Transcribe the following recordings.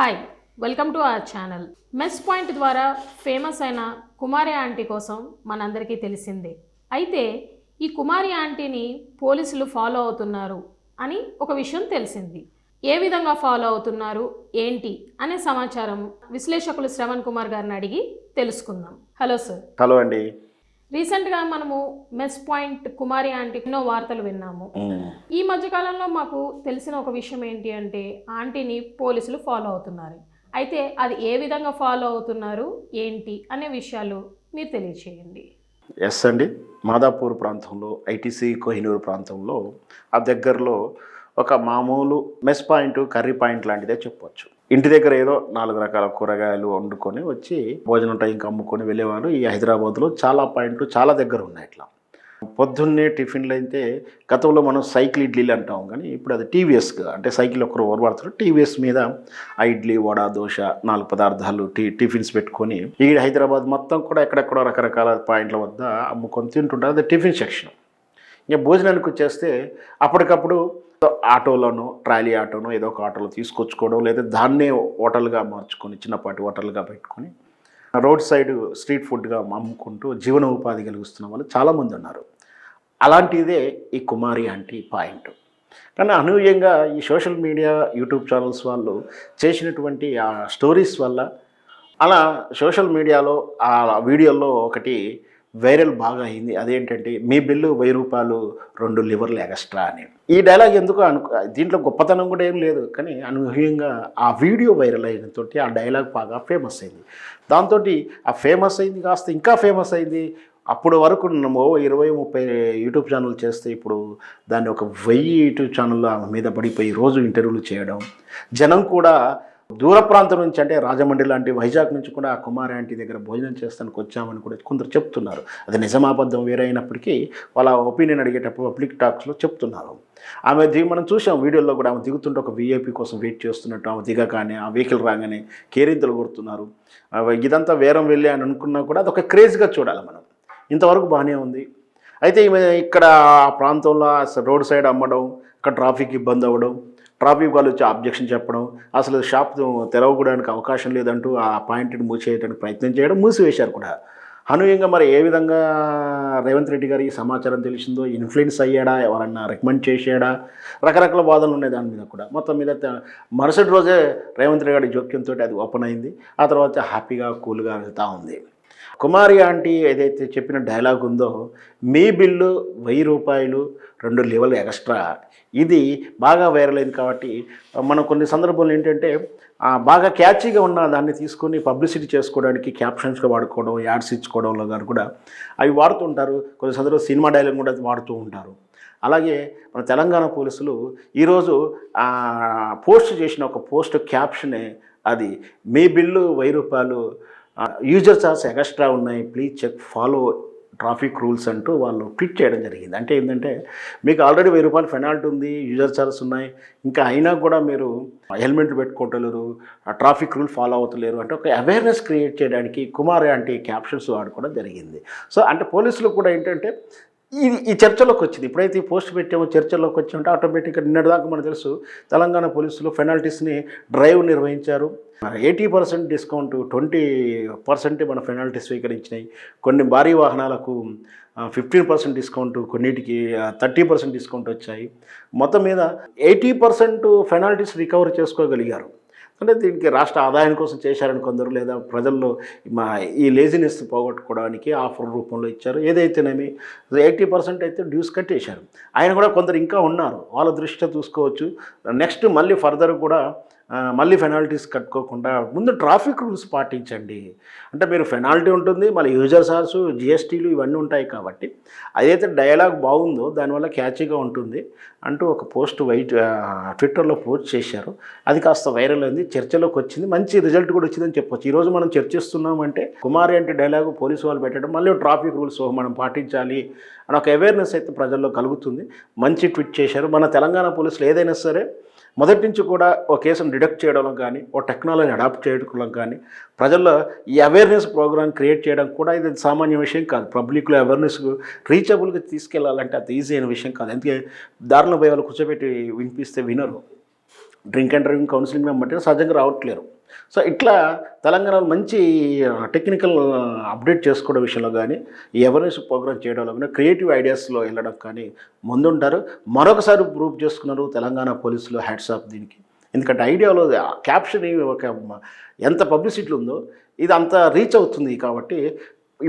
Hi, welcome to our channel. Mess point ద్వారా famous అయిన కుమారి aunty కోసం మనందరికీ తెలిసిందే. అయితే ఈ కుమారి ఆంటీని పోలీసులు ఫాలో అవుతున్నారు అని ఒక విషయం తెలిసింది. ఏ విధంగా ఫాలో అవుతున్నారు ఏంటి అనే సమాచారం విశ్లేషకులు శ్రవణ్ కుమార్ గారిని అడిగి తెలుసుకుందాం. Hello sir. హలో అండి. రీసెంట్గా మనము మెస్ పాయింట్ కుమారి ఆంటీ ఎన్నో వార్తలు విన్నాము. ఈ మధ్యకాలంలో మాకు తెలిసిన ఒక విషయం ఏంటి అంటే ఆంటీని పోలీసులు ఫాలో అవుతున్నారు. అయితే అది ఏ విధంగా ఫాలో అవుతున్నారు ఏంటి అనే విషయాలు మీరు తెలియచేయండి. ఎస్ అండి, మాదాపూర్ ప్రాంతంలో ఐటీసీ కోహినూరు ప్రాంతంలో ఆ దగ్గరలో ఒక మామూలు మెస్ పాయింట్ కర్రీ పాయింట్ లాంటిదే చెప్పవచ్చు. ఇంటి దగ్గర ఏదో 4 రకాల కూరగాయలు వండుకొని వచ్చి భోజనం టైంకి అమ్ముకొని వెళ్ళేవారు. ఈ హైదరాబాద్లో చాలా పాయింట్లు చాలా దగ్గర ఉన్నాయి. ఇట్లా పొద్దున్నే టిఫిన్లు అయితే గతంలో మనం సైకిల్ ఇడ్లీలు అంటాం, కానీ ఇప్పుడు అది టీవీఎస్గా, అంటే సైకిల్ ఒకరు ఓరబడతారు, టీవీఎస్ మీద ఆ ఇడ్లీ వడ దోశ 4 పదార్థాలు టిఫిన్స్ పెట్టుకొని ఈ హైదరాబాద్ మొత్తం కూడా ఎక్కడెక్కడో రకరకాల పాయింట్ల వద్ద అమ్ముకొని తింటుంటారు. అది టిఫిన్ సెక్షన్. ఇంకా భోజనానికి వచ్చేస్తే అప్పటికప్పుడు ఆటోలోనో ట్రాలీ ఆటోనో ఏదో ఒక ఆటోలో తీసుకొచ్చుకోవడం, లేదా దాన్నే హోటల్గా మార్చుకొని చిన్నపాటి హోటల్గా పెట్టుకొని రోడ్ సైడ్ స్ట్రీట్ ఫుడ్గా అమ్ముకుంటూ జీవన ఉపాధి కలిగిస్తున్న వాళ్ళు చాలామంది ఉన్నారు. అలాంటిదే ఈ కుమారి ఆంటీ పాయింట్. కానీ అనూహ్యంగా ఈ సోషల్ మీడియా యూట్యూబ్ ఛానల్స్ వాళ్ళు చేసినటువంటి ఆ స్టోరీస్ వల్ల అలా సోషల్ మీడియాలో ఆ వీడియోల్లో ఒకటి వైరల్ బాగా అయింది. అదేంటంటే మీ బిల్లు 1000 రూపాయలు 2 లివర్లు ఎక్స్ట్రా అని. ఈ డైలాగ్ ఎందుకు దీంట్లో గొప్పతనం కూడా ఏం లేదు, కానీ అనూహ్యంగా ఆ వీడియో వైరల్ అయినతో ఆ డైలాగ్ బాగా ఫేమస్ అయింది. దాంతో ఆ ఫేమస్ అయింది కాస్త ఇంకా ఫేమస్ అయింది. అప్పుడు వరకు 20-30 యూట్యూబ్ ఛానల్ చేస్తే ఇప్పుడు దాన్ని ఒక 1000 యూట్యూబ్ ఛానల్ మీద పడిపోయి రోజు ఇంటర్వ్యూలు చేయడం, జనం కూడా దూర ప్రాంతం నుంచి, అంటే రాజమండ్రి లాంటి వైజాగ్ నుంచి కూడా ఆ కుమారి ఆంటీ దగ్గర భోజనం చేస్తానికి వచ్చామని కూడా కొందరు చెప్తున్నారు. అది నిజమాబద్ధం వేరే అయినప్పటికీ వాళ్ళ ఒపీనియన్ అడిగేటప్పుడు పబ్లిక్ టాక్స్లో చెప్తున్నారు. ఆమె మనం చూసాం వీడియోలో కూడా, ఆమె దిగుతుంటే ఒక వీఐపీ కోసం వెయిట్ చేస్తున్నట్టు, ఆమె దిగగానే ఆ వెహికల్ రాగానే కేరింతలు కొడుతున్నారు. ఇదంతా వేరం వెళ్ళి అని అనుకున్నా కూడా అదొక క్రేజ్గా చూడాలి మనం. ఇంతవరకు బాగానే ఉంది. అయితే ఈమె ఇక్కడ ఆ ప్రాంతంలో రోడ్ సైడ్ అమ్మడం, ఇక్కడ ట్రాఫిక్ ఇబ్బంది అవ్వడం, ట్రాఫిక్ వాళ్ళు వచ్చి అబ్జెక్షన్ చెప్పడం, అసలు షాప్ తెరవడానికి అవకాశం లేదంటూ ఆ పాయింట్ని మూసేయడానికి ప్రయత్నం చేయడం, మూసివేశారు కూడా. అనూహ్యంగా మరి ఏ విధంగా రేవంత్ రెడ్డి గారికి సమాచారం తెలిసిందో, ఇన్ఫ్లుయెన్స్ అయ్యాడా, ఎవరన్నా రికమెండ్ చేసాడా, రకరకాల వాదనలు ఉన్నాయి దాని మీద కూడా. మొత్తం మీద మరుసటి రోజే రేవంత్ రెడ్డి గారి జోక్యంతో అది ఓపెన్ అయింది. ఆ తర్వాత హ్యాపీగా కూల్గా వెళ్తూ ఉంది. కుమారి ఆంటీ ఏదైతే చెప్పిన డైలాగ్ ఉందో, మీ బిల్లు 1000 రూపాయలు 2 లివర్లు ఎక్స్ట్రా, ఇది బాగా వైరల్ అయింది. కాబట్టి మనం కొన్ని సందర్భాలు ఏంటంటే బాగా క్యాచీగా ఉన్న దాన్ని తీసుకొని పబ్లిసిటీ చేసుకోవడానికి క్యాప్షన్స్గా వాడుకోవడం, యాడ్స్ ఇచ్చుకోవడంలో గారు కూడా అవి వాడుతుంటారు. కొన్ని సందర్భాలు సినిమా డైలాగ్ కూడా వాడుతూ ఉంటారు. అలాగే మన తెలంగాణ పోలీసులు ఈరోజు పోస్ట్ చేసిన ఒక పోస్ట్ క్యాప్షనే అది, మీ బిల్లు 1000 రూపాయలు యూజర్ చార్జ్ ఎక్స్ట్రా ఉన్నాయి, please check follow traffic rules అంటూ వాళ్ళు ట్వీట్ చేయడం జరిగింది. అంటే ఏంటంటే మీకు ఆల్రెడీ 1000 రూపాయలు పెనాల్టీ ఉంది, యూజర్ చార్జెస్ ఉన్నాయి, ఇంకా అయినా కూడా మీరు హెల్మెట్లు పెట్టుకోవట్లేరు, ట్రాఫిక్ రూల్ ఫాలో అవుతలేరు అంటే ఒక అవేర్నెస్ క్రియేట్ చేయడానికి కుమారి ఆంటీ క్యాప్షన్స్ వాడుకోవడం జరిగింది. సో అంటే పోలీసులు కూడా ఏంటంటే ఈ చర్చలోకి వచ్చింది. ఎప్పుడైతే ఈ పోస్ట్ పెట్టామో చర్చలోకి వచ్చి ఉంటే ఆటోమేటిక్గా నిన్నటిదాకా మనకు తెలుసు తెలంగాణ పోలీసులు పెనాల్టీస్ని డ్రైవ్ నిర్వహించారు. 80% డిస్కౌంట్, 20% మన పెనాల్టీ స్వీకరించినాయి. కొన్ని భారీ వాహనాలకు 15% డిస్కౌంట్, కొన్నిటికి 30% డిస్కౌంట్ వచ్చాయి. మొత్తం మీద 80% పెనాల్టీస్ రికవర్ చేసుకోగలిగారు. అంటే దీనికి రాష్ట్ర ఆదాయం కోసం చేశారని కొందరు, లేదా ప్రజల్లో ఈ లేజినెస్ పోగొట్టుకోవడానికి ఆఫర్ రూపంలో ఇచ్చారు. ఏదైతేనేమి 80% అయితే డ్యూస్ కట్టేశారు. ఆయన కూడా కొందరు ఇంకా ఉన్నారు, వాళ్ళ దృష్టిలో చూసుకోవచ్చు. నెక్స్ట్ మళ్ళీ ఫర్దర్ కూడా మళ్ళీ పెనాల్టీస్ కట్టుకోకుండా ముందు ట్రాఫిక్ రూల్స్ పాటించండి. అంటే మీరు పెనాల్టీ ఉంటుంది, మళ్ళీ యూజర్ చార్జ్, జిఎస్టీలు ఇవన్నీ ఉంటాయి. కాబట్టి అదైతే డైలాగ్ బాగుందో దానివల్ల క్యాచీగా ఉంటుంది అంటూ ఒక పోస్ట్ ట్విట్టర్లో పోస్ట్ చేశారు. అది కాస్త వైరల్ అయింది, చర్చలోకి వచ్చింది, మంచి రిజల్ట్ కూడా వచ్చిందని చెప్పొచ్చు. ఈరోజు మనం చర్చిస్తున్నామంటే కుమారి అంటే డైలాగు పోలీసు వాళ్ళు పెట్టడం, మళ్ళీ ట్రాఫిక్ రూల్స్ మనం పాటించాలి అని ఒక అవేర్నెస్ అయితే ప్రజల్లో కలుగుతుంది. మంచి ట్వీట్ చేశారు. మన తెలంగాణ పోలీసులు ఏదైనా సరే మొదటి నుంచి కూడా ఒక కేసును డిడక్ట్ చేయడంలో కానీ, ఓ టెక్నాలజీని అడాప్ట్ చేయడం కానీ, ప్రజల్లో ఈ అవేర్నెస్ ప్రోగ్రామ్ క్రియేట్ చేయడం కూడా ఇది సామాన్య విషయం కాదు. పబ్లిక్లో అవేర్నెస్ రీచబుల్గా తీసుకెళ్లాలంటే అది ఈజీ అయిన విషయం కాదు. అందుకే దారిలో పోయే వాళ్ళు కూర్చోబెట్టి వినిపిస్తే వినరు. డ్రింక్ అండ్ డ్రైవింగ్ కౌన్సిలింగ్ బట్టి సహజంగా రావట్లేరు. సో ఇట్లా తెలంగాణలో మంచి టెక్నికల్ అప్డేట్ చేసుకోవడం విషయంలో కానీ, ఈ అవేర్నెస్ ప్రోగ్రామ్ చేయడంలో కానీ, క్రియేటివ్ ఐడియాస్లో వెళ్ళడం కానీ ముందుంటారు. మరొకసారి ప్రూవ్ చేసుకున్నారు తెలంగాణ పోలీసులు, హ్యాట్స్ ఆఫ్ దీనికి. ఎందుకంటే ఐడియాలో క్యాప్షన్ ఒక ఎంత పబ్లిసిటీ ఉందో ఇది అంత రీచ్ అవుతుంది. కాబట్టి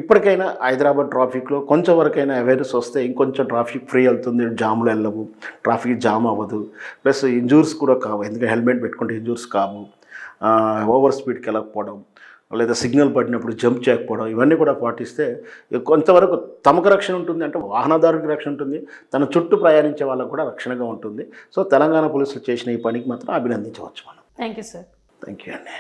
ఇప్పటికైనా హైదరాబాద్ ట్రాఫిక్లో కొంచెం వరకైనా అవేర్నెస్ వస్తే ఇంకొంచెం ట్రాఫిక్ ఫ్రీ అవుతుంది, జాములు వెళ్ళవు, ట్రాఫిక్ జామ్ అవ్వదు, ప్లస్ ఇంజూర్స్ కూడా కావు. ఎందుకంటే హెల్మెట్ పెట్టుకుంటే ఇంజూర్స్ కావు, ఓవర్ స్పీడ్కి వెళ్ళకపోవడం, లేదా సిగ్నల్ పడినప్పుడు జంప్ చేయకపోవడం, ఇవన్నీ కూడా పాటిస్తే కొంతవరకు తమకు రక్షణ ఉంటుంది, అంటే వాహనదారునికి రక్షణ ఉంటుంది, తన చుట్టూ ప్రయాణించే వాళ్ళకు కూడా రక్షణగా ఉంటుంది. సో తెలంగాణ పోలీసులు చేసిన ఈ పనికి మాత్రం అభినందించవచ్చు మనం. Thank you sir. Thank you అండి.